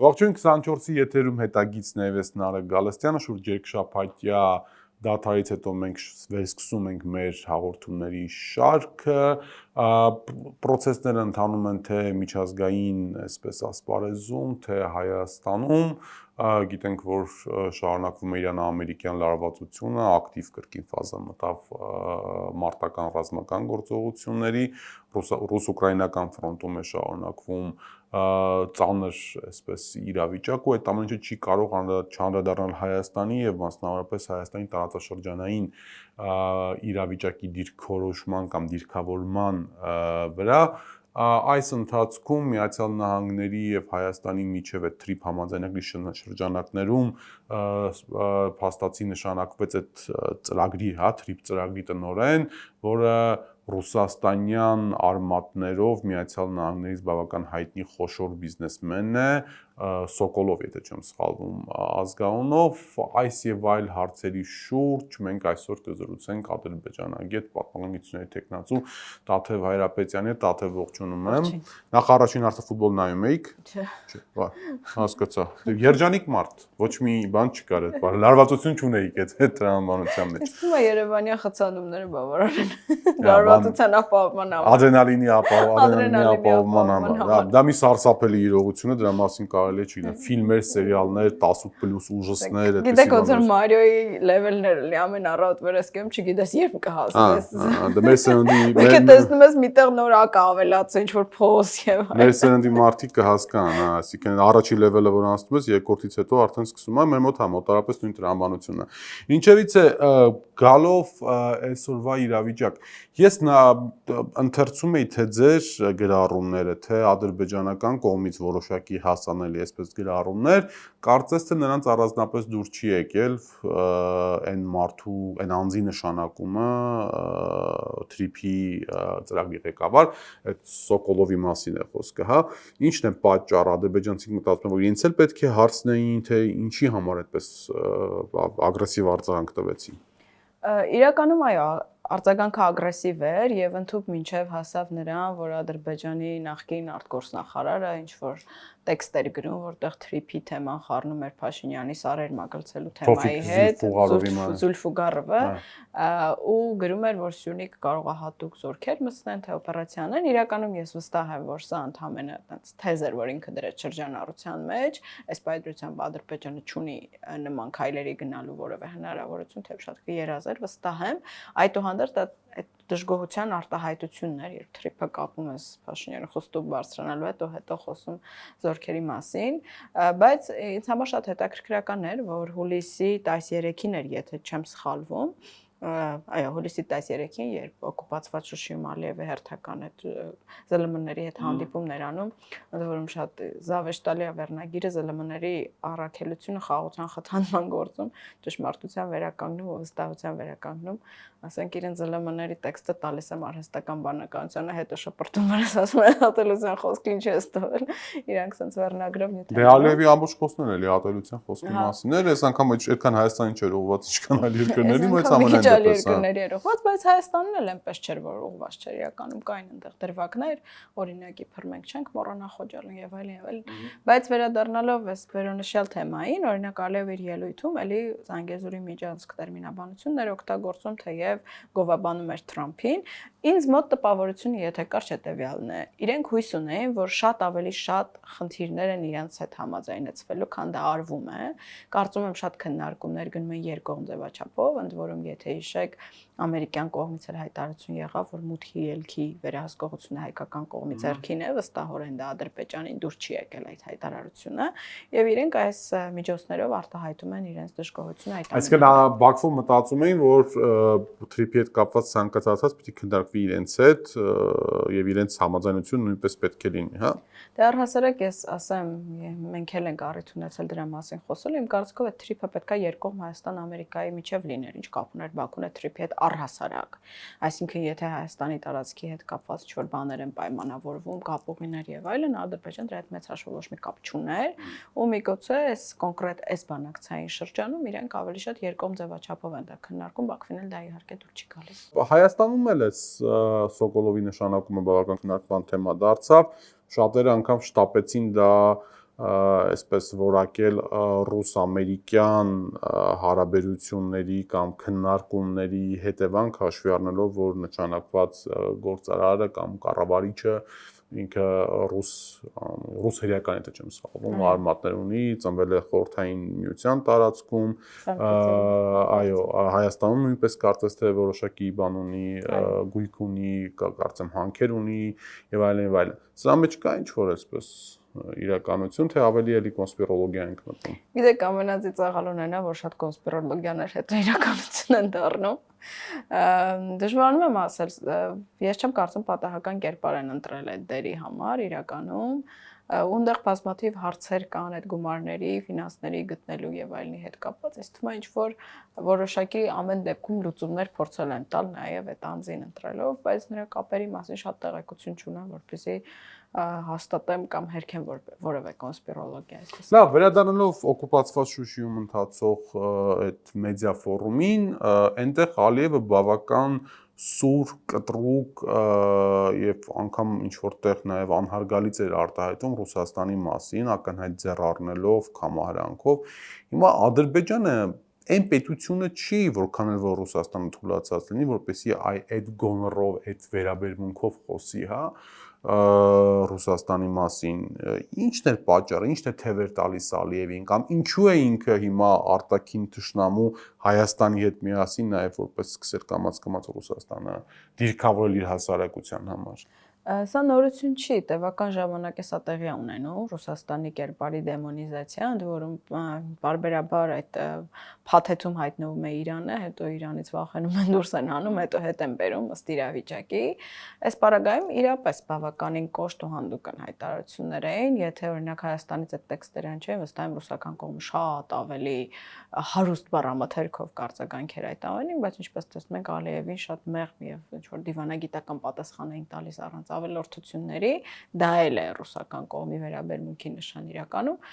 Ողջույն 24-ի եթերում հետագիծն է Էվես Նարեկ Գալստյանը, շուրջ երկշաբաթյա դադարից հետո մենք վերսկսում ենք մեր հաղորդումների շարքը, պրոցեսները ընթանում են թե միջազգային, այսպես ասպարեզում, թե Հայաստանում, գիտենք, որ շարունակվում է Իրано-ամերիկյան լարվածությունը, ակտիվ կրկին ֆազա մտավ մարտական ռազմական գործողությունների, ռուս-ուկրաինական ֆրոնտում է շարունակվում ծանր այսպես իրավիճակ ու այդ ամեն ինչը չի կարող չանդրադառնալ Հայաստանի եւ մասնավորապես Հայաստանի տարածաշրջանային իրավիճակի դիրքորոշման կամ դիրքավորման վրա այս ընթացքում Միացյալ Նահանգների եւ Հայաստանի միջև այդ թրիփ համաձայնագրի շրջանակներում փաստացի նշանակվեց այդ ծրագրի, թրիփ ծրագրի տնօրեն, որը ռուսաստանյան արմատներով Միացյալ Նահանգներից բավական հայտնի խոշոր բիզնեսմեն է, Սոկոլով, եթե չեմ սխալվում, ազգանունով, այս եւ այլ հարցերի շուրջ մենք այսօր կզրուցենք ադրբեջանագետ պատմականությունների թեկնածու Տաթև Հայրապետյանի հետ, Տաթև ողջունում եմ։ Նախ առաջին հարցը ֆուտբոլ նայում էիք։ Չէ, հասկացա։ Երջանիկ մարդ, ոչ մի բան չկար այդ բանը, լարվածություն չունեիք այդ տրամաբանության մեջ։ Իսկ հիմա Երևանի խցանումները բավարար են։ Լարվածության ապահովման համար։ Ադրենալինի ապահովման համար։ Դա մի սարսափելի իրողություն է, դրա մասին կարելի է չգիտեմ, ֆիլմեր, սերիալներ, 18+ ուժասներ, այդպես։ Գիտեք, ոնց որ Մարիոյի լեվելները լի ամեն առավոտ վերեսկում, չգիտես երբ կհասնես։ Դա մեր սերնդի Մենք տեսնում ես միտեղ նոր ակա ավելացա, ինչ որ փոս եւ այլն։ Մեր սերնդի մարդիկ կհասկանան, այսինքն առաջի լեվելը որ անցնում ես, երկրորդից հետո արդեն սկսում է մեր մոտ մոտարապես նույն տրամաբանությունն է։ Ինչևից է գալով այսօրվա իրավիճակ։ Ես ընթերցում էի թե ձեր գրառումները, թե ադրբեջանական կողմից որոշակի հասանելի այսպես գրառումներ, կարծես թե նրանց առանձնապես դուր չի եկել այն մարդու, այն անձի նշանակումը թրիփի ծրագրի ղեկավար, այդ Սոկոլովի մասին է խոսքը, հա։ Ինչն է պատճառը, ադրբեջանցիք մտածում են, որ իրենց էլ պետք է հարցնեին, թե ինչի համար այդպես ագրեսիվ արձագանք տվեցին։ Իրականում այո, արձագանքը ագրեսիվ էր եւ ընդհանուր մինչեւ հասավ նրան, որ Ադրբեջանի նախկին արտգործնախարարը ինչ որ տեքստեր գրում, որտեղ թրիփի թեման խառնում էր Փաշինյանի սարեր մագլցելու թեմայի հետ, Զուլֆուգարովը, ու գրում էր, որ Սյունիքը կարող է հատուկ զորքեր մտցնեն, թե օպերացիաներ, իրականում ես վստահ եմ, որ սա ընդհանրապես այդպես թեզ էր, որ ինքը դրեց շրջանառության մեջ, այս պայծրությամբ Ադրբեջանը չունի նման քայլերի գնալու որևէ հնարավորություն, թե շատ կերազեր, վստահ եմ, այդուհանդերձ այդ դժգոհության արտահայտությունն էր, երբ թրիփը կապում ես Փաշինյանը խոստով բարձրանալու հետո խոսում զորքերի մասին, բայց ինձ համար շատ հետաքրքրական էր, որ հուլիսի 13-ին էր, եթե չեմ սխալվում, այո, հուլիսի 13-ին, երբ օկուպացված Շուշիում Ալիևը հերթական այդ ԶԼՄ-ների հետ հանդիպումներ անում, որում շատ զավեշտալի է վերնագիրը ԶԼՄ-ների առաքելությունը խաղաղության խթանման գործում, ճշմարտության վերականգնում ու վստահության վերականգնում, ասենք իրեն ԶԼՄ-ների տեքստը տալիս եմ արհեստական բանականությանը, հետո շփրտում ես ասում են ատելության խոսքը ինչ է ստվել, իրանք sense վերնագրով նյութ։ Դե Ալիևի ամբողջ խոսքն էլի ատելության խոսքի մասին էր, այս անգամ այդքան Հայաստանին չէր ուղղված, ինչքան այլ երկրների, բայց ամենայն երկրների էր ուղղված, բայց Հայաստանն էլ այնպես չէր, որ ուղղված չէր, իրականում կային այնտեղ դրվագներ, օրինակի փռմենք չենք մոռանա Խոջալին եւ այլն, բայց վերադառնալով այս վերոնշյալ թեմային, օրինակ Ալիևի ելույթում էլի Զանգեզուրի միջանցք տերմինաբանություններ օգտագործում, թեև գովաբանում էր Թրամփին, ինձ մոտ տպավորությունը եթե կար հետեւյալն է, իրենք հույս ունեին, որ շատ ավելի շատ խնդիրներ են իրենց հետ համաձայնեցվելու, քան դա արվում է, կարծում եմ շատ քննարկումներ գնում են երկկողմ ձևաչափով, ընդ որում եթե հիշեք ամերիկյան կողմից էլ հայտարարություն եղավ, որ մուտքի ելքի վերահսկողությունը հայկական կողմի ձեռքին է, վստահորեն դա Ադրբեջանին դուր չի եկել այդ հայտարարությունը, եւ իրենք այս միջոցներով արտահայտում են իրենց դժգոհությունը այդ ամենը։ Այսինքն Բաքվում մտածում էին, որ թրիփի հետ կապված ցանկացած պիտի քննարկվի իրենց հետ եւ իրենց համաձայնությունը նույնպես պետք է լինի, հա։ Դե առհասարակ ես ասեմ, մենք էլ ենք առիթ ունեցել դրա մասին խոսել, իմ կարծիքով այդ թրիփը պետքա երկկողմ Հայաստան-Ամերիկայի միջև լիներ, ինչ կապ ուներ Բաքուն այդ թրիփի հետ առհասարակ, այսինքն եթե Հայաստանի տարածքի հետ կապված ինչ-որ բաներ են պայմանավորվում, կապուղիներ եւ այլն, Ադրբեջանը դրա հետ մեծ հաշվով ոչ մի կապ չուներ, ու միգուցե այս կոնկրետ այս բանակցային շրջանում իրենք ավելի շատ երկկողմ ձևաչափով են դա քննարկում, Բաքվին էլ դա իհարկե դուր չի գալիս։ Հայաստանում էլ էս Սոկոլովի նշանակումը բավական քննարկման թեմա դարձավ, շատերը անգամ շտապեցին դա այսպես որակել ռուս-ամերիկյան հարաբերությունների կամ քննարկումների հետևանք հաշվի առնելով, որ նշանակված գործարարը կամ կառավարիչը ինքը ռուս հրեական եթե չեմ սխալվում, արմատներ ունի, ծնվել է Խորհրդային Միության տարածքում, այո, Հայաստանում նույնպես կարծես թե որոշակի բան ունի, գույք ունի, կարծեմ հանքեր ունի եւ այլն եւ այլն։ Սրա մեջ կա ինչ-որ այսպես իրականություն, թե ավելի էլի կոնսպիրոլոգիա ենք մտնում։ Գիտեք, ամենածիծաղալուն է նա, որ շատ կոնսպիրոլոգիաներ հետո իրականություն են դառնում։ Դժվարանում եմ ասել, ես չեմ կարծում պատահական կերպար են ընտրել այդ դերի համար իրականում, ունդեղ բազմաթիվ հարցեր կան այդ գումարների, ֆինանսների գտնելու եւ այլնի հետ կապված, այս թվում է ինչ-որ որոշակի ամեն դեպքում լուծումներ փորձել են տալ նաեւ այդ անձին ընտրելով, բայց նրա կապերի մասին շատ տեղեկություն չունեմ, որպեսզի հաստատեմ կամ հերքեմ որևէ կոնսպիրոլոգիա այսպես։ Լավ, վերադառնալով օկուպացված Շուշիում ընթացող այդ մեդիա ֆորումին, այնտեղ Ալիևը բավական սուր, կտրուկ եւ անգամ ինչ որտեղ նաեւ անհարգալից էր արտահայտում Ռուսաստանի մասին, ակնհայտ ձեռառնելով, կամահրանքով։ Հիմա Ադրբեջանը այն պետությունը չի, որքան էլ որ Ռուսաստանը թույլատրած լինի, որպեսզի այդ գոնորով, այդ վերաբերմունքով խոսի, հա, Ռուսաստանի մասին, ի՞նչն էր պատճառը, ի՞նչն է թևեր տալիս Ալիևին կամ ինչու է ինքը հիմա արտաքին թշնամու Հայաստանի հետ միասին նաև որպես սկսել կամաց-կամաց Ռուսաստանը դիրքավորել իր հասարակության համար։ Սա նորություն չի, տևական ժամանակ է սա տեղի ունենում Ռուսաստանի կերպարի դեմոնիզացիա, ընդ որում բարբերաբար այդ փաթեթում հայտնվում է Իրանը, հետո Իրանից վախենում են դուրս են հանում, հետո հետ են բերում ըստ իրավիճակի։ Այս պարագայում իրապես բավականին կոշտ ու հանդուգն հայտարարություններ էին, եթե օրինակ Հայաստանից այդ տեքստերը չէ, վստահ եմ ռուսական կողմը շատ ավելի հարուստ բառամթերքով կարձագանքեր այդ ամենին, բայց ինչպես տեսնում ենք Ալիևին շատ մեղմ եւ ինչ որ դիվանագիտական պատասխան էին տալիս առանց ավելորդությունների, դա էլ է ռուսական կողմի վերաբերմունքի նշան իրականում։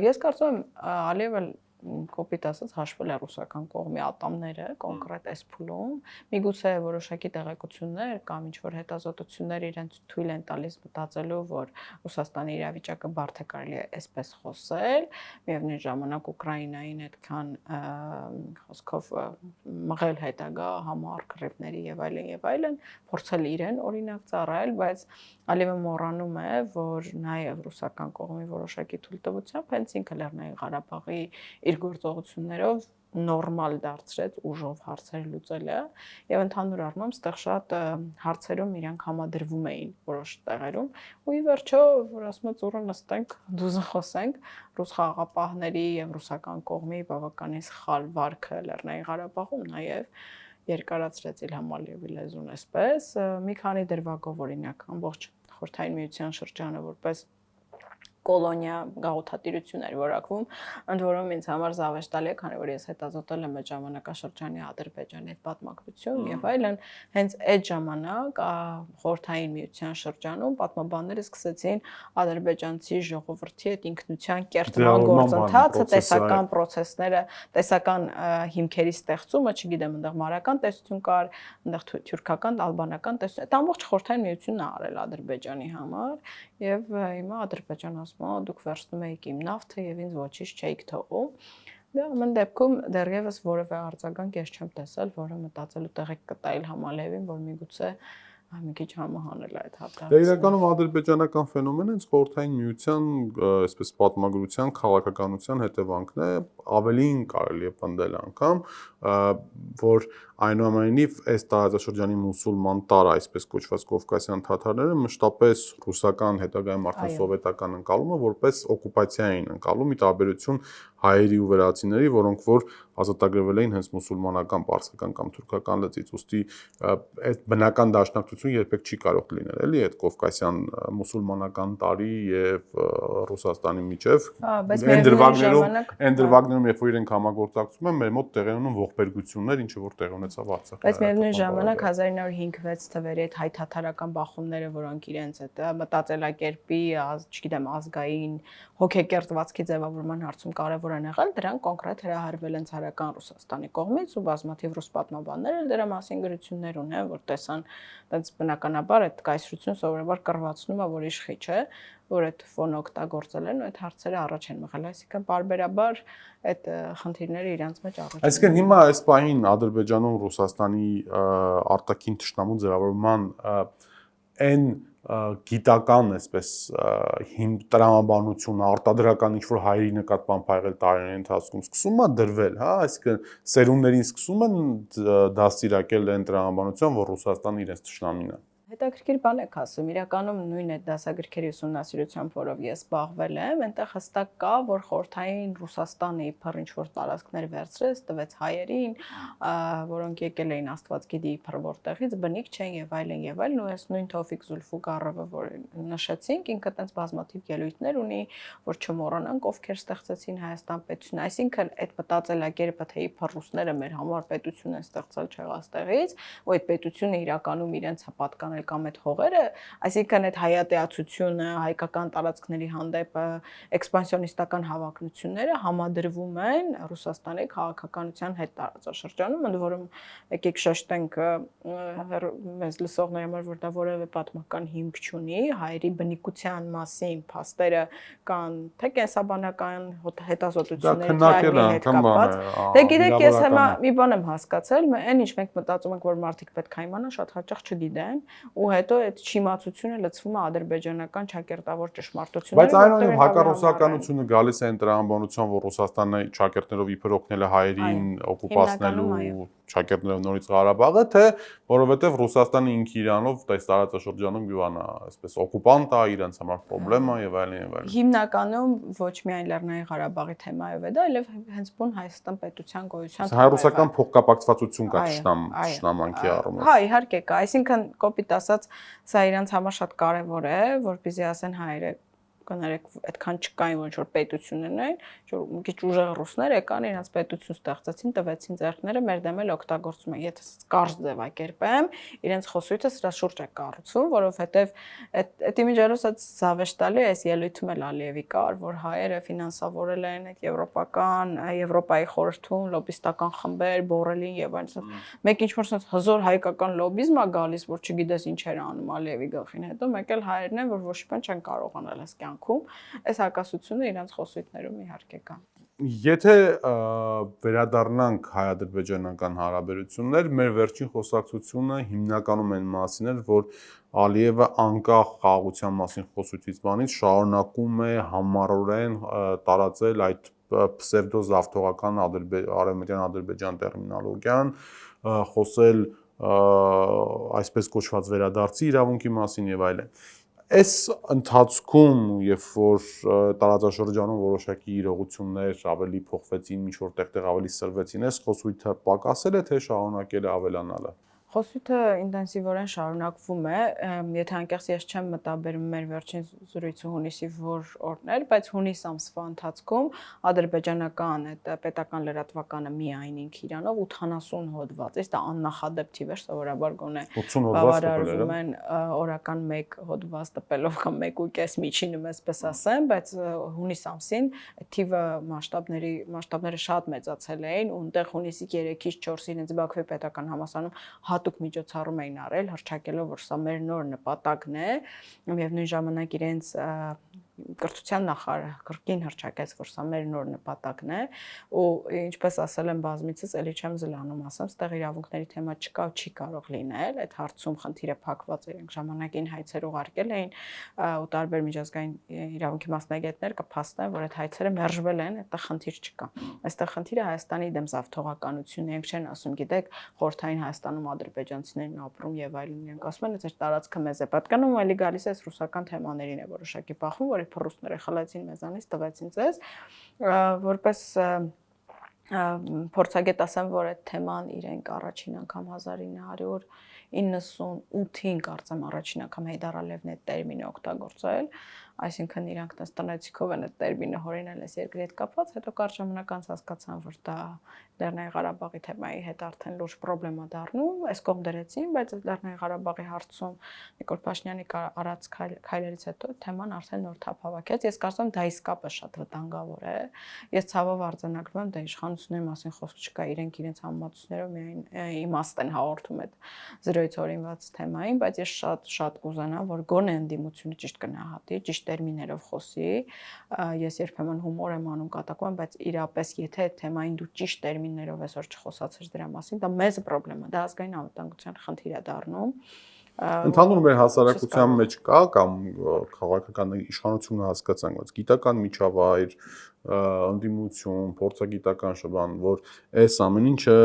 Ես կարծում եմ Ալիևը կոպիտ ասած հաշվել է ռուսական կողմի ատամները կոնկրետ այս փուլում, միգուցե որոշակի տեղեկություններ կամ ինչ-որ հետազոտություններ իրենց թույլ են տալիս մտածելու, որ Ռուսաստանի իրավիճակը բարդ է կարելի է այսպես խոսել, միևնույն ժամանակ Ուկրաինային այդքան խոսքով մղել հետագա համառ կռիվների եւ այլն, փորձել իրեն օրինակ ծառայել, բայց Ալիևը մոռանում է, որ նաեւ ռուսական կողմի որոշակի թույլտվությամբ հենց ինքը Լեռնային Ղարաբաղի իր գործողություններով նորմալ դարձրեց ուժով հարցեր լուծելը եւ ընդհանուր առմամբ ստեղ շատ հարցերում իրանք համադրվում էին որոշ տեղերում ու ի վերջո որ ասում եմ ծուռը նստենք դուզը խոսենք ռուս խաղաղապահների եւ ռուսական կողմի բավականին սխալ վարքը Լեռնային Ղարաբաղում նաեւ երկարացրեց Իլհամ Ալիևի լեզուն այսպես մի քանի դրվագով օրինակ ամբողջ Խորհրդային Միության շրջանը որպես կոլոնիա գաղութատիրություն էր որակվում, ընդ որում ինձ համար զավեշտալի է, քանի որ ես հետազոտել եմ այդ ժամանակաշրջանի Ադրբեջանի այդ պատմագրություն եւ այլն, հենց այդ ժամանակ Խորհրդային Միության շրջանում պատմաբանները սկսեցին ադրբեջանցի ժողովրդի այդ ինքնության կերտման գործընթացը, տեսական process-ները, տեսական հիմքերի ստեղծումը, չգիտեմ, այնտեղ մարական տեսություն կար, այնտեղ թյուրքական, ալբանական տեսություն, այդ ամբողջ Խորհրդային Միությունն է արել Ադրբեջանի համար եւ հիմա Ադրբեջանը դուք վերցնում եք իմ նավթը եւ ինձ ոչինչ չէիք թողում։ Դա ամեն դեպքում դեռևս որևէ արձագանք ես չեմ տեսել, որը մտածելու տեղեկ կտա Իլհամ Ալիևին, որ միգուցե մի քիչ համահանել այդ հապտակը։ Դա իրականում ադրբեջանական ֆենոմեն է, Խորհրդային Միության, այսպես պատմագրության, քաղաքականության հետևանքն է, ավելին կարելի է պնդել անգամ, որ այնուամենայնիվ այս տարածաշրջանի մուսուլման տար, այսպես կոչված կովկասյան թաթարները մշտապես ռուսական հետագայում արդեն սովետական ընկալումը որպես օկուպացիա էին ընկալում, ի տարբերություն հայերի ու վրացիների, որոնք որ ազատագրվել էին հենց մուսուլմանական, պարսկական կամ թուրքական լծից, ուստի այդ բնական դաշնակցություն երբեք չի կարող լինել, էլի այդ կովկասյան մուսուլմանական տարի եւ Ռուսաստանի միջև։ Այն դրվագներում, երբ որ իրենք համագործակցում են, մեր մոտ տեղի ունեն ողբերգություններ, ինչը որ տեղի ունեցավ Արցախի Բայց միևնույն ժամանակ 1905-6 թվերի այդ հայ-թաթարական բախումները, որոնք իրենց այդ մտածելակերպի, չգիտեմ, ազգային հոգեկերտվածքի ձևավորման հարցում կարևոր են եղել, դրանք կոնկրետ հրահրվել են ցարական Ռուսաստանի կողմից ու բազմաթիվ ռուս պատմաբաններ էլ դրա մասին գրություններ ունեն, որ տեսան, այնպես բնականաբար այդ կայսրություն սովորաբար կռվածնում է, որ իշխի չէ, որ այդ ֆոնը օգտագործել են ու այդ հարցերը առաջ են մղել, այսինքն պարբերաբար այդ խնդիրները իրանց մեջ առաջ են։ Այսինքն հիմա այս պահին Ադրբեջանում Ռուսաստանի արտաքին թշնամու ձևավորման այն գիտական, այսպես տրամաբանությունը, արտադրական ինչ-որ հայերի նկատմամբ եղել տարիների ընթացքում սկսում է դրվել, հա, այսինքն սերունդներին սկսում են դաստիարակել այն տրամաբանության, որ Ռուսաստանը իրենց թշնամին է։ Հետաքրքիր բան եք ասում, իրականում նույն այդ դասագրքերի ուսումնասիրությամբ, որով ես զբաղվել եմ, այնտեղ հստակ կա, որ խորհրդային Ռուսաստանը իբր ինչ-որ տարածքներ վերցրեց, տվեց հայերին, որոնք եկել էին Աստված գիտի իբր որտեղից, բնիկ չեն եւ այլն, ու այս նույն Թովֆիկ Զուլֆուկարովը, որ նշեցինք, ինքը տենց բազմաթիվ ելույթներ ունի, որ չմոռանանք ովքեր ստեղծեցին Հայաստան պետությունը, այսինքն այդ մտածելակերպը, թե իբր ռուսները մեր համար պետություն են ստեղծել չեղաստեղից, ու այդ պետությունը իրականում իրենց պատկանել կամ այդ հողերը, այսինքն այդ հայատեացությունը, հայկական տարածքների հանդեպ էքսպանսիոնիստական հավակնությունները համադրվում են Ռուսաստանի քաղաքականության հետ տարածաշրջանում, ընդ որում եկեք շեշտենք մեզ լսողների համար, որ դա որևէ պատմական հիմք չունի, հայերի բնիկության մասին փաստերը կան, թե կենսաբանական հետազոտությունների հետ կապված։ Դե գիտեք, ես հիմա մի բան եմ հասկացել, այն ինչ մենք մտածում ենք, որ մարդիկ պետք է իմանան, շատ հաճախ չգիտեն, ու հետո այդ չիմացությունը լցվում է ադրբեջանական ճակերտավոր ճշմարտություններով։ Բայց այնուամենայնիվ հակառուսականությունը գալիս է այն տրամաբանության, որ Ռուսաստանը ճակերտներով իբր օգնել է հայերին օկուպացնելու, ճակերտներով նորից Ղարաբաղը, թե որովհետև Ռուսաստանը ինքը իրանով այս տարածաշրջանում յուանա, այսպես օկուպանտ է, իրենց համար խնդրեմ է եւ այլն եւ այլն։ Հիմնականում ոչ միայն Լեռնային Ղարաբաղի թեմայով է դա, այլև հենց բուն Հայաստան պետության գոյության թեմայով։ Հայ-ռուսական փոխկապակցվածություն կա թշնամանքի առումով։ Հա, իհարկե կա, այսինքն կոպիտ ասած, սա իրանց համար շատ կարևոր է, որպեսզի ասեն հայերը կներեք այդքան չկային ոչ որ պետություններն էին, որ մի քիչ ուժեղ ռուսներ եկան, իրենց պետություն ստեղծեցին, տվեցին ձեռքները, մեր դեմ էլ օգտագործում են։ Եթե կարճ ձևակերպեմ, իրենց խոսույթը սրա շուրջ է կառուցում, որովհետև այդ իմիջիայլոց այդ զավեշտալի այս ելույթում էլ Ալիևի կար, որ հայերը ֆինանսավորել են այդ Եվրոպայի խորհրդում լոբիստական խմբեր, Բորելին եւ այլն։ Մեկ ինչ-որ sense հզոր հայկական լոբիզմ է գալիս, որ չգիտես ինչեր անում Ալիևի գլխին, հետո մեկ էլ հայերն են, որ ոչ մի բան չեն կարողանալ այս այս հակասությունը իրենց խոսույթներում իհարկե կա։ Եթե վերադառնանք հայ-ադրբեջանական հարաբերություններ, մեր վերջին խոսակցությունը հիմնականում այն մասին էր, որ Ալիևը անկախ խաղաղության մասին խոսույթից բանից շարունակում է համառորեն տարածել այդ պսևդո զավթողական արևմտյան Ադրբեջան տերմինոլոգիան, խոսել այսպես կոչված վերադարձի իրավունքի մասին եւ այլն։ Այս ընթացքում, երբ որ տարածաշրջանում որոշակի իրողություններ ավելի փոխվեցին, ինչ որ տեղ ավելի սրվեցին, այս խոսույթը պակասել է, թե շարունակել է ավելանալը։ Խոսույթը ինտենսիվորեն շարունակվում է, եթե անկեղծ ես չեմ մտաբերում մեր վերջին զրույցը հունիսի որ օրն էր, բայց հունիս ամսվա ընթացքում ադրբեջանական այդ պետական լրատվականը միայն ինք իրանով 80 հոդված, այս դա աննախադեպ թիվ էր, սովորաբար գոնե բավարարվում են օրական 1 հոդված տպելով կամ 1.5 միջինը, այսպես ասեմ, բայց հունիս ամսին թիվը մասշտաբները շատ մեծացել էին, ու այնտեղ հունիսի 3-ից 4-ին իրենց Բաքվի պետական համալսարանում հատուկ միջոցառում էին արել, հռչակելով, որ սա մեր նոր նպատակն է, եւ նույն ժամանակ իրենց կրթության նախարարը կրկին հռչակեց, որ սա մեր նոր նպատակն է, ու ինչպես ասել եմ բազմիցս, էլի չեմ զլանում, ասեմ, ստեղ իրավունքների թեմա չկա ու չի կարող լինել, այդ հարցում խնդիրը փակված էր, ժամանակին հայցեր ուղարկել էին, ու տարբեր միջազգային իրավունքի մասնագետներ կփաստեն, որ այդ հայցերը մերժվել են, այդտեղ խնդիր չկա։ Այստեղ խնդիրը Հայաստանի դեմ զավթողականությունն է, չեն ասում, գիտեք, խորհրդային Հայաստանում ադրբեջանցիներն ապրում եւ այլն, իրենք ասում են, այս տարածքը մեզ է պատկանում, էլի գալիս է ռուսական թեմաներին է որոշակի բախում, որ ռուսները խլեցին մեզանից, տվեցին ձեզ, որպես փորձագետ ասեմ, որ այդ թեման իրենք առաջին անգամ 1998-ին կարծեմ առաջին անգամ Հեյդար Ալիևն այդ տերմինը օգտագործել, այսինքն իրանք տնտեսիկով են այդ տերմինը հորինել այս երկրի հետ կապված, հետո կարճ ժամանակ անց հասկացան, որ դա Լեռնային Ղարաբաղի թեմայի հետ արդեն լուրջ խնդրեմ է դառնում, այս կողմ դրեցին, բայց Լեռնային Ղարաբաղի հարցում Նիկոլ Փաշինյանի արած քայլերից հետո թեման արդեն նոր թափ հավաքեց։ Ես կարծում եմ դա իսկապես շատ վտանգավոր է։ Ես ցավով արձանագրում եմ, դա իշխանությունների մասին խոսք չկա, իրենք իրենց համեմատություններով միայն իմաստ են հաղորդում այդ զրոյից օրինված թեմային, բայց ես շատ կուզենամ, որ գոնե ընդդիմությունը ճիշտ կնահատի, ճիշտ տերմիններով խոսի։ Ես երբեմն հումոր եմ անում, կատակում, բայց իրապես եթե այդ թեմային դու ճիշտ տերմիններով այսօր չխոսացրես դրա մասին, դա մեծ խնդրեմ է, դա ազգային անվտանգության խնդիր է դառնում։ Ընդհանուր մեր հասարակության մեջ կա կամ քաղաքական իշխանությունը հասկացան, որ գիտական միջավայր, ընդդիմություն, փորձագիտական շրջան, որ այս ամեն ինչը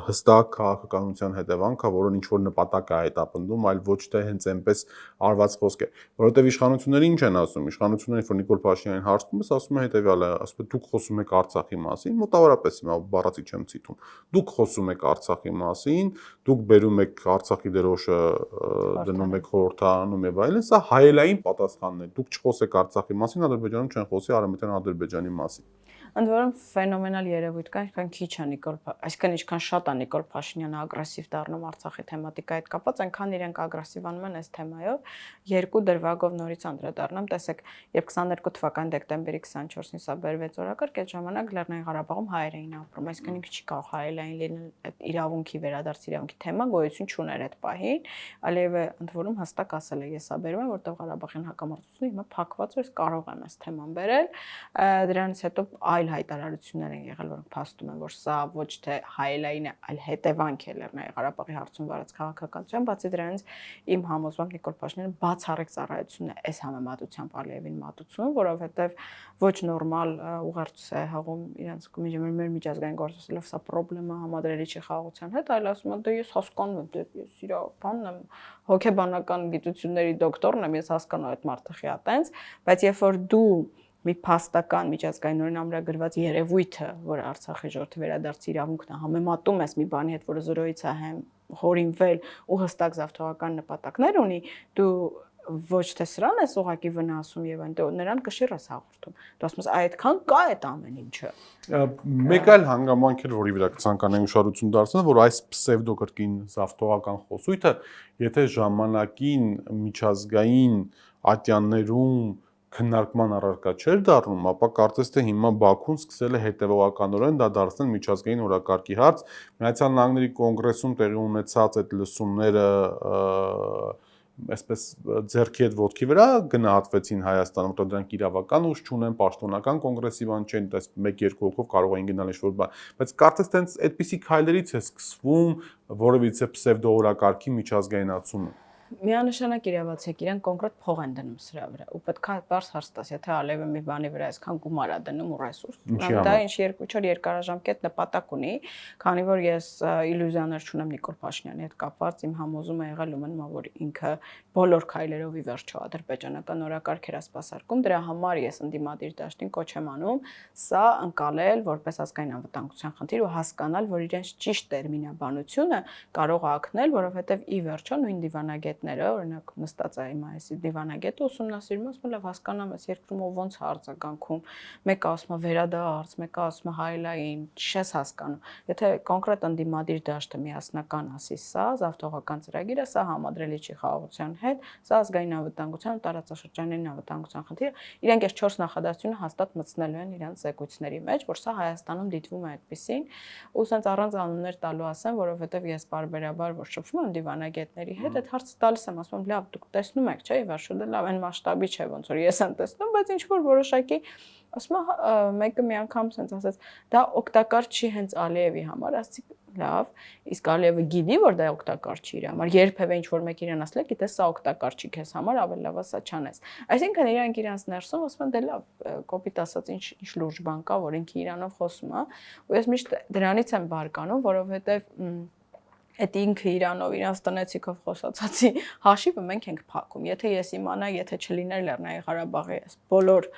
հստակ քաղաքականության հետևանք է, որոնց ինչ որ նպատակ է հետապնդում, այլ ոչ թե հենց այնպես արված խոսք է, որովհետև իշխանությունները ինչ են ասում, իշխանությունները որ Նիկոլ Փաշինյանին հարցնում ես, ասում է հետևյալը, ասում է դուք խոսում եք Արցախի մասին, մոտավորապես հիմա բառացի չեմ ցիտում, դուք խոսում եք Արցախի մասին, դուք բերում եք Արցախի դրոշը դնում եք խորհրդարանում եւ այլն, սա հայելային պատասխանն է։ Դուք չխոսեք Արցախի մասին, Ադրբեջանում չեն խոսի Արևմտյան Ադրբեջանի մասին։ Ընդ որում ֆենոմենալ երևույթ կա, ինչքան քիչ է այսինքն ինչքան շատ է Նիկոլ Փաշինյանը ագրեսիվ դառնում Արցախի թեմատիկայի հետ կապված, այնքան իրենք ագրեսիվանում են այս թեմայով։ Երկու դրվագով նորից անդրադառնամ, տեսեք, երբ 22 թվականի դեկտեմբերի 24-ին սա բերվեց օրակարգ, այդ ժամանակ Լեռնային Ղարաբաղում հայեր էին ապրում, այսինքն ինքը չի կարող հայելային լինել այդ իրավունքի վերադարձ իրավունքի թեմա գոյություն չուներ այդ պահին։ Ալիևը ընդ որում հստակ ասել է, ես սա բերում եմ, որտեղ Ղարաբաղյան հակամարտությունը հիմա փակված է, ես կարող եմ այս թեման բերել։ Դրանից հետո այլ հայտարարություններ են եղել, որոնք փաստում են, որ սա ոչ թե հայելային է, այլ հետևանք է Լեռնային Ղարաբաղի հարցում վարած քաղաքականության, բացի դրանից իմ համոզմամբ Նիկոլ Փաշինյանը բացառիկ ծառայություն է այս համեմատությամբ Ալիևին մատուցում, որովհետև ոչ նորմալ ուղերձ է հաղում իրենց մեր միջազգային գործընկերներով սա խնդրեմը համադրելի չի խաղաղության հետ, այլ ասում են, դե ես հասկանում եմ, ես իրա բանն եմ, հոգեբանական գիտությունների դոկտորն եմ, ես հասկանում այդ մարդը խիա տենց, բայց երբ որ դու մի փաստական միջազգայինորեն ամրագրված երևույթը, որ Արցախի ժողովրդի վերադարձի իրավունքն է, համեմատում ես մի բանի հետ, որը զրոյից է հորինվել ու հստակ զավթողական նպատակներ ունի, դու ոչ թե սրան ես ուղակի վնասում եւ այնտեղ նրան կշիռ ես հաղորդում։ Դու ասում ես այդքան կա այդ ամեն ինչը։ Մեկ այլ հանգամանք էր, որի վրա կցանկանայի ուշադրություն դարձնել, որ այս պսևդո կրկին զավթողական խոսույթը, եթե ժամանակին միջազգային ատյաններում քննարկման առարկա չէր դառնում, ապա կարծես թե հիմա Բաքուն սկսել է հետևողականորեն դա դարձնել միջազգային օրակարգի հարց։ Միացյալ Նահանգների կոնգրեսում տեղի ունեցած այդ լսումները այսպես ձեռքի հետ ոտքի վրա գնահատվեցին Հայաստանում, որտեղ դրանք իրավական ուժ չունեն, պաշտոնական կոնգրեսի բան չեն, դες 1-2 հոգով կարող էին գնալ ինչ-որ բան, բայց կարծես թե այդպիսի քայլերից է սկսվում որևիցե պսևդո օրակարգի միջազգայնացումը։ Միանշանակ իրավացեք, իրենք կոնկրետ փող են դնում սրա վրա ու պետք է բարձ հարց տաս, եթե Ալիևը մի բանի վրա այսքան գումար է դնում ու ռեսուրս, դա ինչ 2-4 երկարաժամկետ նպատակ ունի, քանի որ ես իլյուզիաներ չունեմ Նիկոլ Փաշինյանի հետ կապված, իմ համոզումը եղել ու մնում, որ ինքը բոլոր քայլերով ի վերջո ադրբեջանական օրակարգ էր սպասարկում, դրա համար ես ընդդիմադիր դաշտին կոչ եմ անում սա ընկալել որպես ազգային անվտանգության խնդիր ու հասկանալ, որ իրենց ճիշտ տերմինաբանությունը կարող է ակնել, որովհետև ի վերջո նույն դիվանագետ օրինակ նստած է հիմա այսի դիվանագետը ուսումնասիրում, ասում է լավ հասկանամ ես երկրում ոնց է արձագանքում, մեկը ասում է վերադարձ, մեկը ասում է հայելային, չես հասկանում։ Եթե կոնկրետ ընդդիմադիր դաշտը միասնական ասի սա, զավթողական ծրագիրը, սա համադրելի չի խաղաղության հետ, սա ազգային անվտանգության, տարածաշրջանային անվտանգության խնդիրը, իրենք այս 4 նախադասությունը հաստատ մտցնելու են իրենց զեկույցների մեջ, որ սա Հայաստանում դիտվում է այդպեսին, ու սենց առանց անուններ տալու ասեմ, որովհետև ես բարբերաբար որ շփվում եմ դիվանագետների հետ, այդ հարցը տալիս եմ, ասում եմ, լավ, դուք տեսնում եք, չէ՞, ի վերջո դա լավ այն մասշտաբի չէ, ոնց որ ես եմ տեսնում, բայց ինչ որ որոշակի, ասում եմ, մեկը մի անգամ սենց ասեց, դա օգտակար չի հենց Ալիևի համար, ասեցի, լավ, իսկ Ալիևը գիտի, որ դա օգտակար չի իր համար, երբևէ ինչ որ մեկ իրեն ասել է, գիտես, սա օգտակար չի քեզ համար, ավելի լավ է սա չանես։ Այսինքն իրանք իրանց ներսում ասում են, դե լավ, կոպիտ ասած ինչ լուրջ բան կա, որ ինքը Իրանով խոսում է, ու ես միշտ դրանից եմ բարկանում, որովհետև այդ ինքը Իրանով, իրանց տնեցիկով խոսացածի հաշիվը մենք ենք փակում։ Եթե ես իմանայի, եթե չլիներ Լեռնային Ղարաբաղի այս բոլոր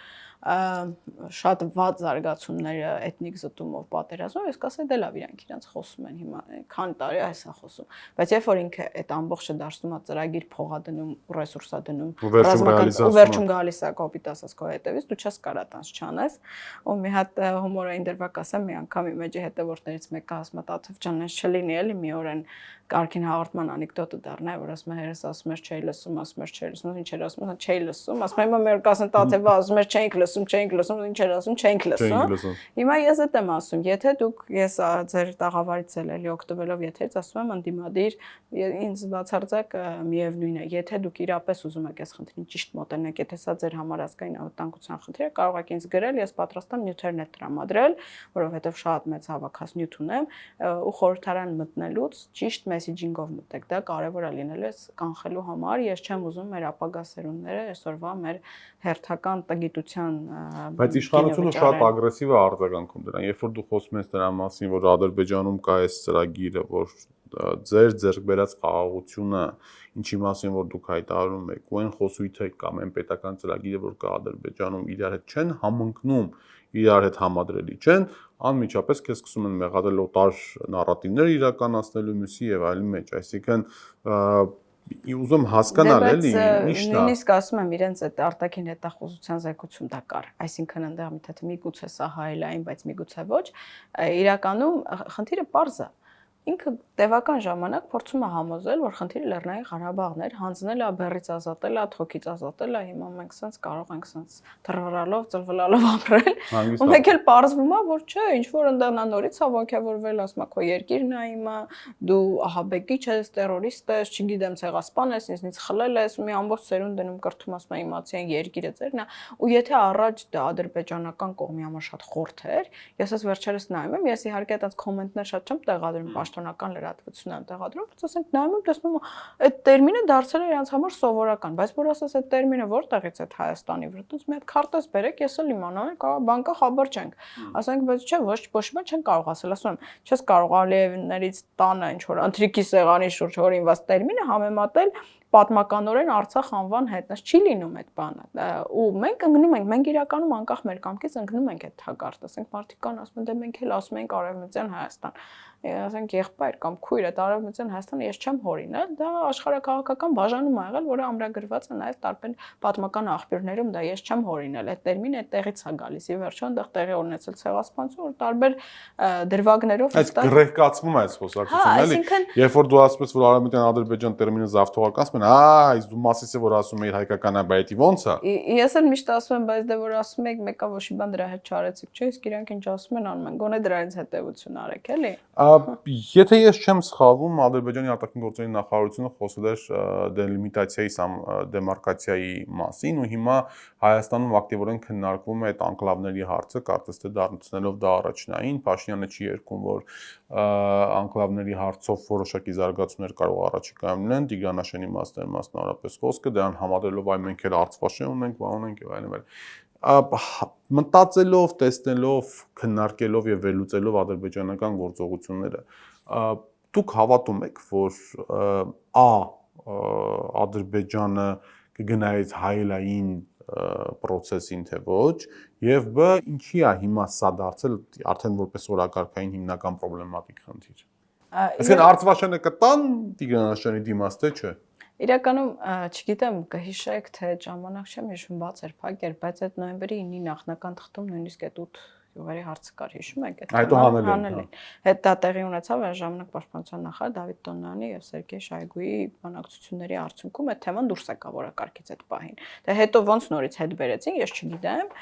շատ վատ զարգացումները էթնիկ զտումով պատերազմով, ես կասեի դե լավ իրանք իրանց խոսում են հիմա, քանի տարի այս է խոսում, բայց երբ որ ինքը այդ ամբողջը դարձնում է ծրագիր փողա դնում, ռեսուրսա դնում, ու վերջում գալիս է կոպիտ ասած քո հետևից, դու չես կարա տանց չանես, ու մի հատ հումորային դրվագ ասեմ, մի անգամ իմ էջի հետևորդներից մեկը ասում է Տաթև ջան, ես չլինի էլի մի օր են կարգին հաղորդման անեկդոտը դառնա, որ ասում է հերս ասում էր չէի լսում, ասում էր չէի լսում, ինչ էր ասում, չէի լսում, ասում եմ մեր կասեն Տաթևը ասում էր չէինք լսում, ինչ էր ասում, չէինք լսում։ Հիմա ես դա եմ ասում, եթե դուք ես ձեր տաղավարից էլի օգտվելով եթերից ասում եմ ընդդիմադիր, ինձ բացարձակ միևնույն է, եթե դուք իրապես ուզում եք այս խնդրին ճիշտ մոտենեք, եթե սա ձեր համար ազգային անվտանգության խնդիր է, կարող եք ինձ գրել, ես պատրաստ եմ նյութերն տրամադրել, որովհետև շատ մեծ հավաքած նյութ ունեմ, ու խորհրդարան մտնելուց ճիշտ մեսեջինգով մտեք, դա կարևոր է լինելու է կանխելու համար, ես չեմ ուզում մեր ապագա սերունդները այսօրվա մեր հերթական տգիտության բայց իշխանությունը շատ ագրեսիվ է արձագանքում դրան, երբ որ դու խոսում ես դրա մասին, որ Ադրբեջանում կա այս ծրագիրը, որ ձեր ձեռք բերած խաղաղությունը, ինչի մասին որ դուք հայտարարում եք, ու այն խոսույթը կամ այն պետական ծրագիրը, որ կա Ադրբեջանում, իրար հետ չեն համընկնում, իրար հետ համադրելի չեն, անմիջապես քեզ սկսում են մեղադրել օտար նարատիվներ իրականացնելու մյուսի եւ այլի մեջ, այսինքն ուզում հասկանալ էլի ի՞նչն է։ Նույնիսկ ասում եմ իրենց այդ արտաքին հետախուզության զեկուցում դա կար, այսինքն այնտեղ մի թե միգուցե սա հայելային, բայց միգուցե ոչ, իրականում խնդիրը պարզ է։ Ինքը տևական ժամանակ փորձում է համոզել, որ խնդիրը Լեռնային Ղարաբաղն էր, հանձնել է, բեռից ազատել է, թոքից ազատել է, հիմա մենք սենց կարող ենք սենց թռռալով, ծլվլալով ապրել։ Ու մեկ էլ պարզվում է, որ չէ, ինչ որ ընդանա նորից է ողջավորվել, ասում է քո երկիրն է հիմա, դու ահաբեկիչ ես, տերորիստ ես, չգիտեմ, ցեղասպան ես, ինձնից խլել ես, ու մի ամբողջ սերունդ դնում կրթում ասում է իմացիան երկիրը ձերն է, ու եթե առաջ դա ադրբեջանական կողմի համար շատ խորթ էր, ես ես վերջերս նայում եմ, ես իհարկե այդպես կոմենտներ շատ չեմ տեղադրում պաշտոնական լրատվություն են տեղադրում, բայց ասենք նայում եմ, տեսնում եմ, այդ տերմինը դարձել է իրենց համար սովորական, բայց որ ասես այդ տերմինը որտեղից է Հայաստանի վրտից, մի հատ քարտեզ բերեք, ես էլ իմանամ, կարող բանկա խաբար չենք։ Ասենք, բայց չէ, ոչ մի չեն կարող ասել, ասում եմ, չես կարող Ալիևներից տանը ինչ որ ընթրիքի սեղանի շուրջ հորինված տերմինը համեմատել պատմականորեն Արցախ անվան հետ, չի լինում այդ բանը։ Ու մենք ընկնում ենք, մենք իրականում անկախ մեր կամքից ընկնում ենք այդ թակարդը, ասենք մարդիկ կան ասում են, դե մենք էլ ասում ենք Արևմտյան Հայաստան։ Ասենք եղբայր կամ քույր այդ Արևմտյան Հայաստանը ես չեմ հորինել, դա աշխարհակաղակական բաժանում ա եղել, որը ամրագրված է նաև տարբեր պատմական աղբյուրներում, դա ես չեմ հորինել, այդ տերմինը այդտեղից է գալիս, ի վերջո այնտեղ տեղի ունեցել ցեղասպանություն, որ տարբեր դրվագներով այս գրեհկացվում է այս խոսակցությունը, էլի։ Երբ որ դու ասում ես, որ Արևմտյան Ադրբեջան տերմինը զավթողական, ասում են, այս դու մասիսը որ ասում ես հայկական է, բայց ո՞նց է։ Ես էլ միշտ ասում եմ, բայց դե որ ասում եք մեկը ոչ մի բան դրա հետ չարեցիք, չէ՞, իսկ իրանք ինչ ասում են անում են, գոնե դրանից հետևություն արեք, էլի։ Եթե ես չեմ սխալվում, Ադրբեջանի արտաքին գործերի նախարարությունը խոսել էր դելիմիտացիայի, դեմարկացիայի մասին, ու հիմա Հայաստանում ակտիվորեն քննարկվում է այդ անկլավների հարցը, կարծես թե դարձնելով դա առաջնային, Փաշինյանը չի երգում, որ անկլավների հարցով որոշակի զարգացումներ կարող առաջիկայում լինեն, Տիգրանաշենի մասնավորապես խոսքը, դրան համադրելով այ մենք էլ Արցվաշեն ունենք, բան ունենք եւ այլն։ Մտածելով, տեսնելով, քննարկելով եւ վերլուծելով ադրբեջանական գործողությունները, դուք հավատում եք, որ Ադրբեջանը կգնայի հայելային process-ին թե ոչ, եւ բ ինչի է հիմա սա դարձել արդեն որպես օրակարգային հիմնական պրոբլեմատիկ խնդիր։ Այսինքն Արցվաշենը կտան Տիգրանաշենի դիմաց թե չէ։ Իրականում չգիտեմ, կհիշեք, թե ժամանակ չեմ հիշում, բաց էր փակեր, բայց այդ նոյեմբերի 9-ի նախնական թղթում նույնիսկ այդ 8 յուղերի հարցը կար, հիշում եք այդ հանել։ Հետ դա տեղի ունեցավ այն ժամանակ պաշտպանության նախարար Դավիթ Տոնյանի եւ Սերգեյ Շայգուի բանակցությունների արդյունքում այդ թեման դուրս եկավ օրակարգից այդ պահին։ Դե հետո ոնց նորից հետ բերեցին, ես չգիտեմ,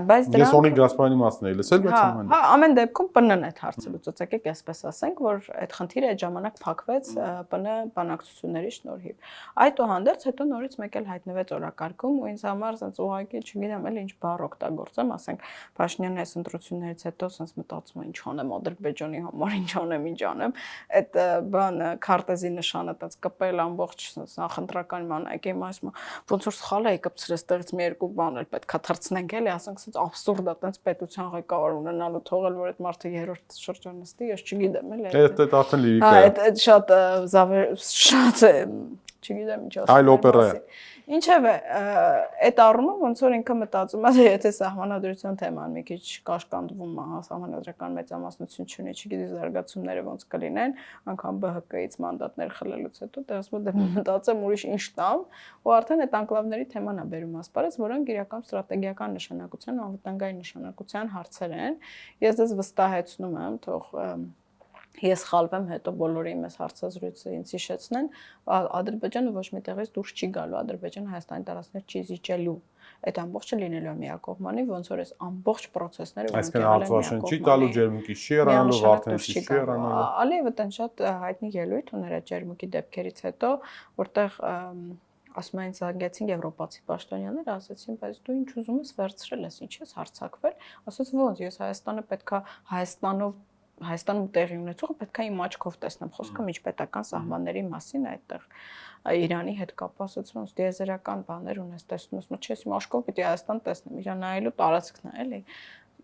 բայց դրանք Ես Օնիկ Գասպարյանի մասն էի լսել, բայց Հա, ամեն դեպքում ՊՆ-ն այդ հարցը լուծեց, եկեք այսպես ասենք, որ այդ խնդիրը այդ ժամանակ փակվեց ՊՆ բանակցությունների շնորհիվ։ Այդուհանդերձ հետո նորից մեկ էլ հայտնվեց օրակարգում ու ինձ համար ասած ուղղակի չգիտեմ էլ ինչ բառ օգտագործեմ, ասենք Փաշինյանը այս ընտրություններից հետո ասած մտածում եմ ինչ անեմ Ադրբեջանի համար, ինչ անեմ, այդ բանը քարտեզի նշանը տած կպել ամբողջ նախընտրական մանայքի մասը ոնց որ սխալ էի կպցրես տեղից մի երկու բաներ պետքա թրցնենք էլի, ասենք ասած աբսուրդ է տենց պետության ղեկավար ունենալու թողել որ այդ մարդը երրորդ շրջան նստի, ես չգիտեմ էլի։ Այդ արդեն լիրիկա է։ Այդ շատ շատ չգիտեմ ինչ ասեմ։ Այլ օպերա է։ Ինչևէ, այդ առումով ոնց որ ինքը մտածում է, եթե սահմանադրության թեման մի քիչ կաշկանդվում է, սահմանադրական մեծամասնություն չունի, չգիտի զարգացումները ոնց կլինեն, անգամ ԲՀԿ-ից մանդատներ խլելուց հետո, դե ասում եմ մտածեմ ուրիշ ինչ տամ, ու արդեն այդ անկլավների թեման է բերում ասպարեզ, որոնք իրական ստրատեգիական նշանակության, անվտանգային նշանակության հարցեր են։ Ես դες վստահեցնում եմ, թող ես խալվեմ, հետո բոլորի մեզ հարցազրույցը ինձ հիշեցնեն, Ադրբեջանը ոչ մի տեղից դուրս չի գալու, Ադրբեջանը Հայաստանի տարածքներ չի զիջելու։ Այդ ամբողջը լինելու է միակողմանի, ոնց որ այս ամբողջ process-ները Այսինքն Արտվաշեն չի տալու, Ջերմուկի չի հեռանալու, Վարդենիսի չի հեռանալու։ Ալիևը տեն շատ հայտնի ելույթ ուներ այդ Ջերմուկի դեպքերից հետո, որտեղ ասում են զանգեցին եվրոպացի պաշտոնյաները, ասացին, բայց դու ինչ ուզում ես վերցրել ես, ինչ ես հարձակվել, ասաց ոնց, ես Հայաստանը պետքա Հայաստանում տեղի ունեցողը պետք է իմ աչքով տեսնեմ, խոսքը միջպետական սահմանների մասին այդտեղ Իրանի հետ կապված ոնց դիեզերական բաներ ունես տեսնում, ասում ես, իմ աչքով պիտի Հայաստան տեսնեմ, Իրան նայելու տարածքն է, էլի։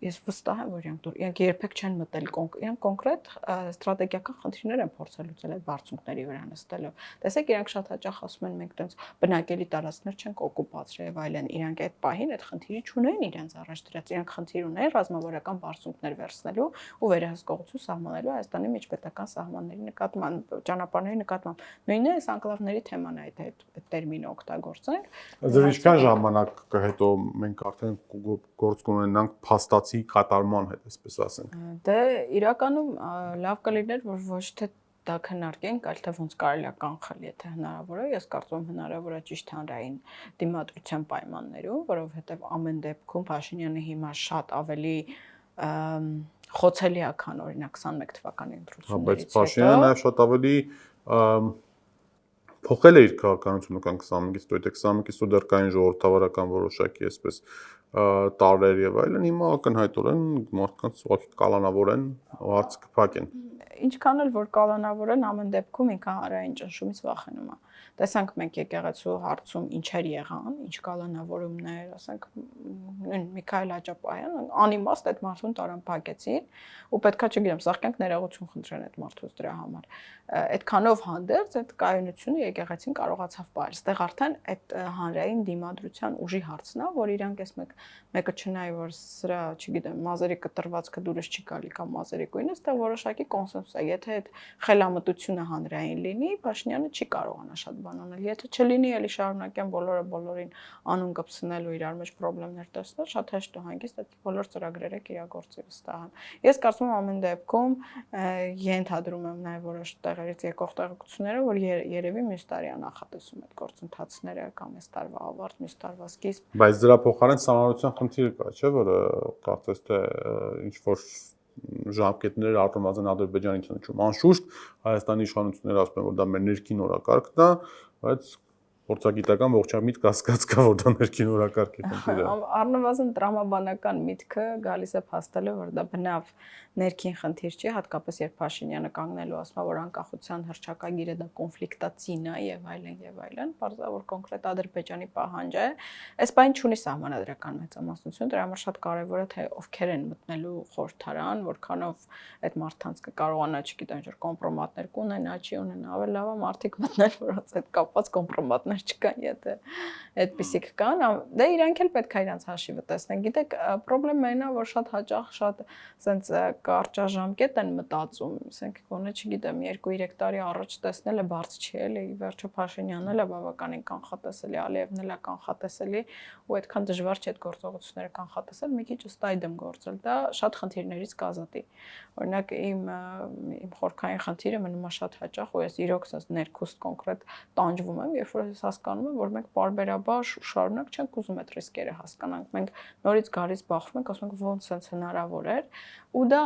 Ես վստահ եմ, որ իրանք երբեք չեն մտել իրանք կոնկրետ ստրատեգիական խնդիրներ են փորձել լուծել այդ բարձունքների վրա նստելով։ Տեսեք, իրանք շատ հաճախ ասում են մենք տենց բնակելի տարածքներ չենք օկուպացրել եւ այլն։ Իրանք այդ պահին այդ խնդիրի չունեն իրենց առաջ դրած։ Իրանք խնդիր ունեն ռազմավարական բարձունքներ վերցնելու ու վերահսկողություն սահմանելու Հայաստանի միջպետական սահմանների նկատմամբ, ճանապարհների նկատմամբ։ Նույնն է այս անկլավների թեման է այդ տերմինը օգտագործենք։ Դեռ ինչքան ժամանակ կհետո մենք արդեն գործ կունենանք փաստացի կատարման հետ, այսպես ասենք։ Դե իրականում լավ կլիներ, որ ոչ թե դա քննարկենք, այլ թե ոնց կարելի է կանխել, եթե հնարավոր է, ես կարծում եմ հնարավոր է ճիշտ հանրային դիմադրության պայմաններում, որովհետև ամեն դեպքում Փաշինյանը հիմա շատ ավելի խոցելի է, քան օրինակ 21 թվականի ընտրություններից հետո։ Բայց Փաշինյանը նաև շատ ավելի փոխել է իր քաղաքականությունը կան 25-ից հետո, 25-ից հետո դեռ կային ժողովրդավարական որոշակի այսպես տարրեր եւ այլն, հիմա ակնհայտորեն մարդկանց ուղղակի կալանավոր են, հարց կփակեն։ Ինչքան էլ որ կալանավոր են, ամեն դեպքում ինքը հանրային ճնշումից վախենում է։ Տեսանք մենք եկեղեցու հարցում ինչեր եղան, ինչ կալանավորումներ, ասենք Միքայել Հաճապահյանը անիմաստ այդ մարդուն տարան փակեցին ու պետքա չգիտեմ, սաղկյանք ներողություն խնդրեն այդ մարդուց դրա համար։ Այդքանով հանդերձ այդ կայունությունը եկեղեցին կարողացավ պահել։ Այստեղ արդեն այդ հանրային դիմադրության ուժի հարցն է, որ իրանք էս մեկը չնայ որ սրա, չգիտեմ, մազերի կտրվածքը դուրս չի գալի կամ մազերի գույնը, այստեղ որոշակի կոնսենսուս է։ Եթե այդ խելամտությունը հանրային լինի, Փաշինյանը չի կարողանա շատ բան անել։ Եթե չլինի, էլի շարունակեն բոլորը բոլորին անուն կպցնել ու իրար մեջ խնդիրներ տեսնել, շատ հեշտ ու հանգիստ այդ բոլոր ծրագրերը կիրագործի վստահ եմ։ Ես կարծում եմ ամեն դեպքում ենթադրում եմ նաև որոշ տեղերից եկող տեղեկությունները, որ երևի մյուս տարի է նախատեսում այդ գործընթացները կամ այս տարվա ավարտ, մյուս տարվա սկիզբ։ Բայց դրա փոխարեն սահմանադրության խնդիրը կա, չէ՞, որը կարծես թե ինչ որ ժամկետներ արտոնված են Ադրբեջանի ճանաչում։ Անշուշտ Հայաստանի իշխանությունները ասում են, որ դա մեր ներքին օրակարգն է, բայց փորձագիտական ողջամիտ կասկած կա, որ դա ներքին օրակարգի խնդիր է։ Առնվազն տրամաբանական միտքը գալիս է փաստելով, որ դա բնավ ներքին խնդիր չի, հատկապես երբ Փաշինյանը կանգնելու ասում է, որ անկախության հռչակագիրը դա կոնֆլիկտացին է եւ այլն, բարձր որ կոնկրետ Ադրբեջանի պահանջ է, այս բանը չունի սահմանադրական մեծամասնություն, դրա համար շատ կարեւոր է թե ովքեր են մտնելու խորհրդարան, որքանով այդ մարդկանց կկարողանա, չգիտեմ, ինչ-որ կոմպրոմատներ կունենա, չի ունենա, ավելի լավ է մարդիկ մտնեն, որոնց հետ կապված կոմպրոմատներ չկան, եթե այդպիսիք կան, դե իրանք էլ պետք է իրանց հաշիվը տեսնեն։ Գիտեք, խնդրեմն է, որ շատ հաճախ շատ սենց կարճաժամկետ են մտածում, ասենք գոնե չգիտեմ 2-3 տարի առաջ տեսնելը բարձ չի էլի, վերջը Փաշինյանն էլ է բավականին կանխատեսելի, Ալիևն էլ է կանխատեսելի, ու այդքան դժվար չէ այդ գործողությունները կանխատեսել, մի քիչ ըստ այդմ գործել, դա շատ խնդիրներից կազատի։ Օրինակ իմ խորքային խնդիրը մնում է շատ հաճախ, ու ես իրոք sense ներքուստ կոնկրետ տանջվում եմ, երբ որ ես հասկանում եմ, որ մենք բարբերաբար շարունակ չենք ուզում այդ ռիսկերը հասկանանք։ Մենք նորից գալիս բախվում ենք, ասում ենք ոնց sense հնարավոր էր, ու դա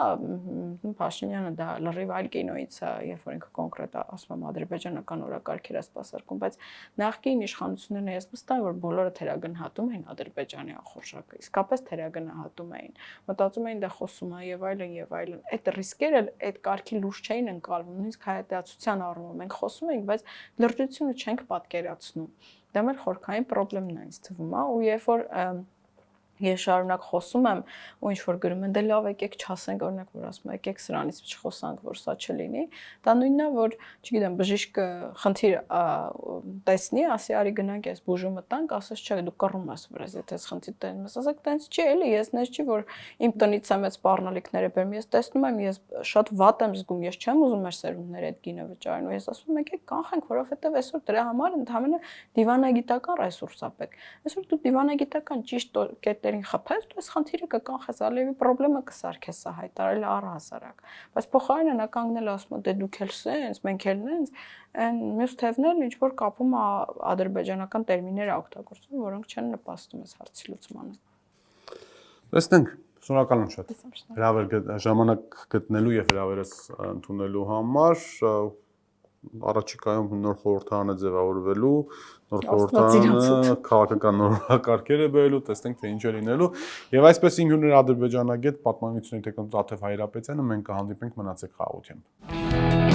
Փաշինյանը դա լրիվ այլ կինոից է, երբ որ ինքը կոնկրետ ասում եմ ադրբեջանական օրակարգեր է սպասարկում, բայց նախկին իշխանություններն ես վստահ եմ, որ բոլորը թերագնահատում էին Ադրբեջանի անխորժակը, իսկապես թերագնահատում էին, մտածում էին դա խոսում է եւ այլն եւ այլն։ Այդ ռիսկերը այդ կարգի լուրջ չէին ընկալվում, նույնիսկ հայատյացության առումով մենք խոսում ենք, բայց լրջությունը չենք պատկերացնում։ Դա մեր խորքային խնդիրն է ինձ թվում, ու երբ որ ես շարունակ խոսում եմ ու ինչ որ գրում են դե լավ եկեք չասենք օրինակ որ ասում եկեք սրանից չխոսանք որ սա չլինի դա նույնն է որ չգիտեմ բժիշկը խնդիր տեսնի ասի արի գնանք այս բուժը մտանք ասես չէ դու կռում ես վրաս եթե այս խնդիր տես ասեք տենց չի էլի ես նես չի որ իմ տնից եմ այս սպառնալիքները բերում ես տեսնում եմ ես շատ վատ եմ զգում ես չեմ ուզում մեր սերունդների այդ գինը վճարեն ու ես ասում եմ եկեք կանխենք որովհետև այսօր դրա համար ընդհանրապես դիվանագիտական ռեսուրս է պետք այսօր դու դիվանագիտական ճիշտ կետերին խփես դու այս խնդիրը կկանխես ալեւի խնդրեմը կսարքես սա հայտարարել առհասարակ բայց փոխարենը նա կանգնել ասում է դե դուք էլ սենց մենք էլ նենց այն մյուս թևներն ինչ որ կապում ադրբեջանական տերմիններ օգտագործում որոնք չեն նպաստում այս հարցի լուծմանը տեսնենք շնորհակալ եմ շատ հրավեր ժամանակ գտնելու եւ հրավերս ընդունելու համար առաջիկայում նոր խորհրդարանը ձևավորվելու նոր խորհրդարանը քաղաքական նորակարգերը բերելու տեսնենք թե ինչ է լինելու եւ այսպես ինքնուրույն ադրբեջանագետ պատմամիջոցների տեխնոկրատ Աթև Հայրապետյանը մենք կհանդիպենք մնացեք խաղաղությամբ